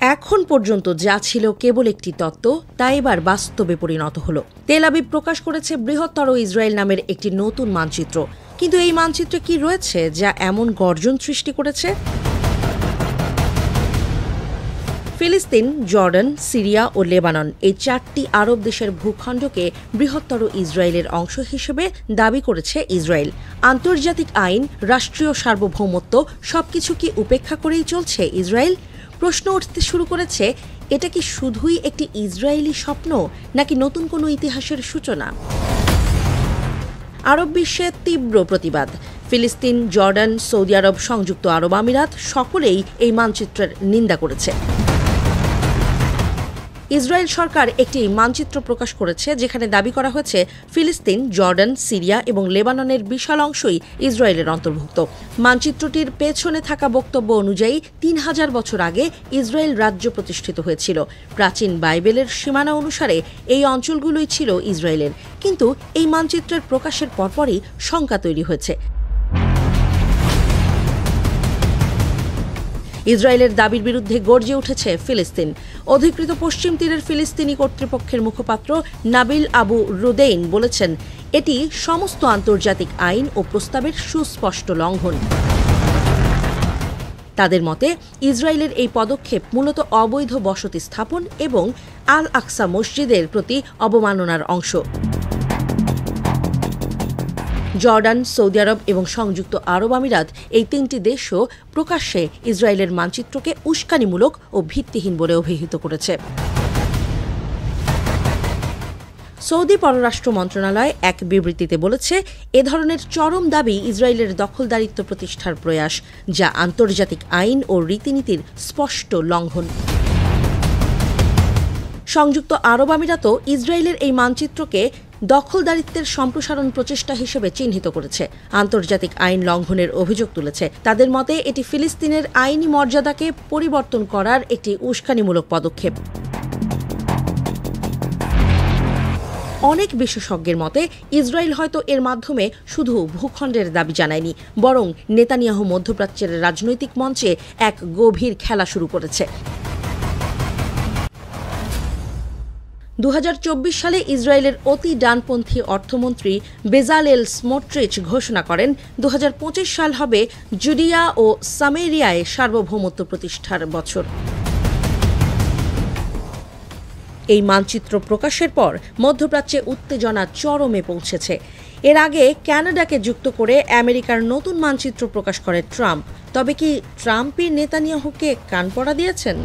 এখন পর্যন্ত যা ছিল কেবল একটি তত্ত্ব তা এবার বাস্তবে পরিণত হলো। তেল আবিব প্রকাশ করেছে বৃহত্তর ইসরায়েল নামের একটি নতুন মানচিত্র। কিন্তু এই মানচিত্রে কি রয়েছে যা এমন গর্জন সৃষ্টি করেছে? ফিলিস্তিন, জর্ডান, সিরিয়া ও লেবানন এই 4টি আরব দেশের ভূখণ্ডকে বৃহত্তর ইসরায়েলের অংশ হিসেবে দাবি করেছে ইসরায়েল। আন্তর্জাতিক আইন, রাষ্ট্রীয় সার্বভৌমত্ব সবকিছু কি উপেক্ষা করেই চলছে ইসরায়েল? প্রশ্ন উঠতে শুরু করেছে, এটা কি শুধুই একটি ইসরায়েলি স্বপ্ন নাকি নতুন কোনো ইতিহাসের সূচনা? আরব বিশ্বে তীব্র প্রতিবাদ। ফিলিস্তিন, জর্ডান, সৌদি আরব, সংযুক্ত আরব আমিরাত সকলেই এই মানচিত্রের নিন্দা করেছে। ইসরায়েল সরকার একটি মানচিত্র প্রকাশ করেছে যেখানে দাবি করা হয়েছে ফিলিস্তিন, জর্ডান, সিরিয়া এবং লেবাননের বিশাল অংশই ইসরায়েলের অন্তর্ভুক্ত। মানচিত্রটির পেছনে থাকা বক্তব্য অনুযায়ী 3000 বছর আগে ইসরায়েল রাজ্য প্রতিষ্ঠিত হয়েছিল। প্রাচীন বাইবেলের সীমানা অনুসারে এই অঞ্চলগুলোই ছিল ইসরায়েলের। কিন্তু এই মানচিত্রের প্রকাশের পরপরই শঙ্কা তৈরি হয়েছে। ইসরায়েলের দাবির বিরুদ্ধে গর্জে উঠেছে ফিলিস্তিন। অধিকৃত পশ্চিম তীরের ফিলিস্তিনি কর্তৃপক্ষের মুখপাত্র নাবিল আবু রুদেইন বলেছেন, এটি সমস্ত আন্তর্জাতিক আইন ও প্রস্তাবের সুস্পষ্ট লঙ্ঘন। তাদের মতে ইসরায়েলের এই পদক্ষেপ মূলত অবৈধ বসতি স্থাপন এবং আল আকসা মসজিদের প্রতি অবমাননার অংশ। জর্ডান, সৌদি আরব এবং সংযুক্ত আরব আমিরাত এই 3টি দেশও প্রকাশ্যে ইসরায়েলের মানচিত্রকে উস্কানিমূলক ও ভিত্তিহীন বলে অভিহিত করেছে। সৌদি পররাষ্ট্র মন্ত্রণালয় এক বিবৃতিতে বলেছে, এ ধরনের চরম দাবি ইসরায়েলের দখলদারিত্ব প্রতিষ্ঠার প্রয়াস, যা আন্তর্জাতিক আইন ও রীতিনীতির স্পষ্ট লঙ্ঘন। সংযুক্ত আরব আমিরাতও ইসরায়েলের এই মানচিত্রকে দখলদারিত্বের সম্প্রসারণ প্রচেষ্টা হিসেবে চিহ্নিত করেছে, আন্তর্জাতিক আইন লঙ্ঘনের অভিযোগ তুলেছে। তাদের মতে এটি ফিলিস্তিনের আইনি মর্যাদাকে পরিবর্তন করার একটি উস্কানিমূলক পদক্ষেপ। অনেক বিশেষজ্ঞের মতে ইসরায়েল হয়তো এর মাধ্যমে শুধু ভূখণ্ডের দাবি জানায়নি, বরং নেতানিয়াহু মধ্যপ্রাচ্যের রাজনৈতিক মঞ্চে এক গভীর খেলা শুরু করেছে। 2024 সালে ইসরায়েলের অতি ডানপন্থী অর্থমন্ত্রী বেজালেল স্মোট্রিচ ঘোষণা করেন 2025 সাল হবে জুডিয়া ও সামেরিয়ায় সার্বভৌমত্ব প্রতিষ্ঠার বছর। এই মানচিত্র প্রকাশের পর মধ্যপ্রাচ্যে উত্তেজনা চরমে পৌঁছেছে। এর আগে কানাডাকে যুক্ত করে আমেরিকার নতুন মানচিত্র প্রকাশ করে ট্রাম্প। তবে কি ট্রাম্পই নেতানিয়াহুকে কান পড়া দিয়েছেন?